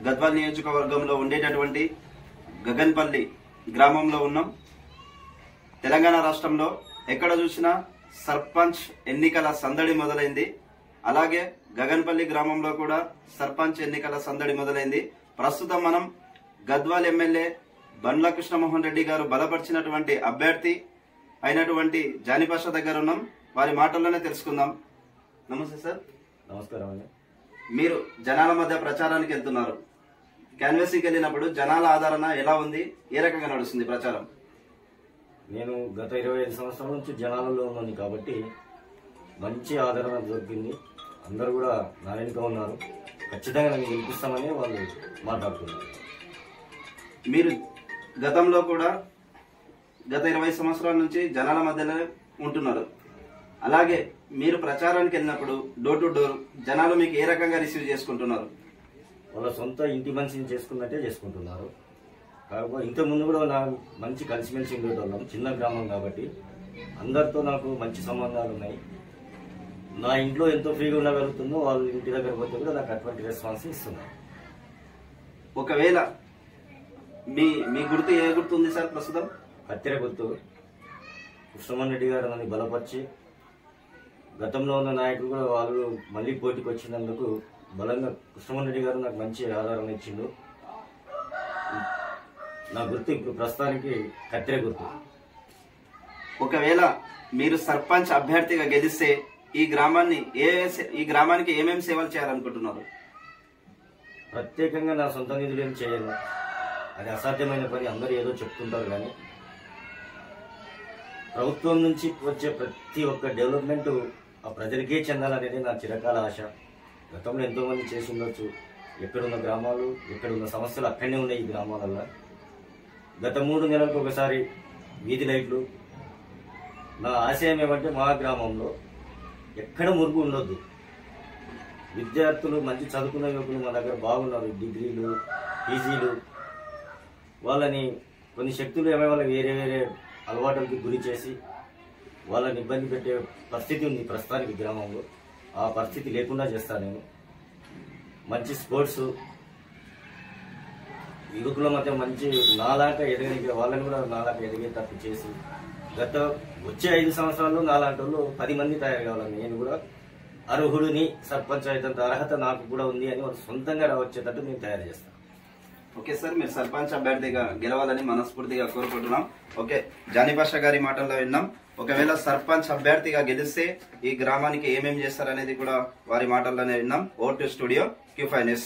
గద్వాల్ నియోజకవర్గంలో ఉండేటటువంటి గగన్పల్లి గ్రామంలో ఉన్నాం. తెలంగాణ రాష్ట్రంలో ఎక్కడ చూసినా సర్పంచ్ ఎన్నికల సందడి మొదలైంది. అలాగే గగన్పల్లి గ్రామంలో కూడా సర్పంచ్ ఎన్నికల సందడి మొదలైంది. ప్రస్తుతం మనం గద్వాల్ ఎమ్మెల్యే బండ్ల కృష్ణమోహన్ రెడ్డి గారు బలపరిచినటువంటి అభ్యర్థి అయినటువంటి జానిపాష దగ్గర ఉన్నాం. వారి మాటల్లోనే తెలుసుకుందాం. నమస్తే సార్. నమస్కారం అండి. మీరు జనాల మధ్య ప్రచారానికి వెళ్తున్నారు. క్యాన్వాసింగ్కి వెళ్ళినప్పుడు జనాల ఆదరణ ఎలా ఉంది, ఏ రకంగా నడుస్తుంది ప్రచారం? నేను గత 25 సంవత్సరాల నుంచి జనాలలో ఉన్నాను కాబట్టి మంచి ఆదరణ దొరికింది. అందరూ కూడా నా వెనుక ఉన్నారు. ఖచ్చితంగా నన్ను గెలిపిస్తామని వాళ్ళు మాట్లాడుతున్నారు. మీరు గతంలో కూడా గత 20 సంవత్సరాల నుంచి జనాల మధ్యలో ఉంటున్నారు. అలాగే మీరు ప్రచారానికి వెళ్ళినప్పుడు డోర్ టు డోర్ జనాలు మీకు ఏ రకంగా రిసీవ్ చేసుకుంటున్నారు? వాళ్ళ సొంత ఇంటి మనిషిని చేసుకున్నట్టే చేసుకుంటున్నారు. కాకపోతే ఇంతకుముందు కూడా నా మంచి కలిసిమెలిసి ఉండేటోళ్ళం. చిన్న గ్రామం కాబట్టి అందరితో నాకు మంచి సంబంధాలు ఉన్నాయి. నా ఇంట్లో ఎంతో ఫ్రీగా ఉండగలుగుతుందో వాళ్ళ ఇంటి దగ్గర పోతే కూడా నాకు అటువంటి రెస్పాన్స్ ఇస్తున్నారు. ఒకవేళ మీ గుర్తు ఏ గుర్తు ఉంది సార్ ప్రస్తుతం? కత్తెర గుర్తు. కృష్ణమోహన్ రెడ్డి గారు నన్ను బలపరిచి గతంలో ఉన్న నాయకులు కూడా వాళ్ళు మళ్ళీ పోటీకి వచ్చినందుకు బలంగా కృష్ణమోహన్ రెడ్డి గారు నాకు మంచి ఆధారం ఇచ్చిండు. నా గుర్తు ఇప్పుడు ప్రస్తుతానికి కత్తెర గుర్తు. ఒకవేళ మీరు సర్పంచ్ అభ్యర్థిగా గెలిస్తే ఈ గ్రామానికి ఏమేమి సేవలు చేయాలనుకుంటున్నారు? ప్రత్యేకంగా నా సొంత నిధులు ఏం చేయను. అది అసాధ్యమైన పని. అందరూ ఏదో చెప్తుంటారు కానీ ప్రభుత్వం నుంచి వచ్చే ప్రతి ఒక్క డెవలప్మెంట్ ఆ ప్రజలకే చెందాలనేది నా చిరకాల ఆశ. గతంలో ఎంతో మంది చేసి ఉండొచ్చు. ఎక్కడున్న గ్రామాలు, ఎక్కడున్న సమస్యలు అక్కడనే ఉన్నాయి ఈ గ్రామాలలో. గత 3 నెలలకు ఒకసారి వీధి లైట్లు. నా ఆశయం ఏమంటే మా గ్రామంలో ఎక్కడ మురుగు ఉండొద్దు. విద్యార్థులు, మంచి చదువుకున్న యువకులు మా దగ్గర బాగున్నారు. డిగ్రీలు, పీజీలు. వాళ్ళని కొన్ని శక్తులు ఏమైనా వేరే వేరే అలవాటులకి గురి చేసి వాళ్ళని ఇబ్బంది పెట్టే పరిస్థితి ఉంది ప్రస్తుతానికి గ్రామంలో. ఆ పరిస్థితి లేకుండా చేస్తాను నేను. మంచి స్పోర్ట్స్, యువకుల మధ్య మంచి నాలాంటి ఎదగలిగే వాళ్ళని కూడా నాలాంటి ఎదిగేటట్టు చేసి వచ్చే 5 సంవత్సరాల్లో నాలాంటి వాళ్ళు 10 మంది తయారు కావాలని, నేను కూడా అర్హుడిని, సర్పంచ్ అయ్యేంత అర్హత నాకు కూడా ఉంది అని వాళ్ళు సొంతంగా వచ్చేటట్టు నేను తయారు చేస్తాను. ఓకే సార్, మీరు సర్పంచ్ అభ్యర్థిగా గెలవాలని మనస్ఫూర్తిగా కోరుకుంటున్నాం. ఓకే, జానిపాష గారి మాటల్లో విన్నాం. ఒకవేళ సర్పంచ్ అభ్యర్థిగా గెలిస్తే ఈ గ్రామానికి ఏమేం చేస్తారనేది కూడా వారి మాటల్లోనే విన్నాం. Over to studio, Q5 News.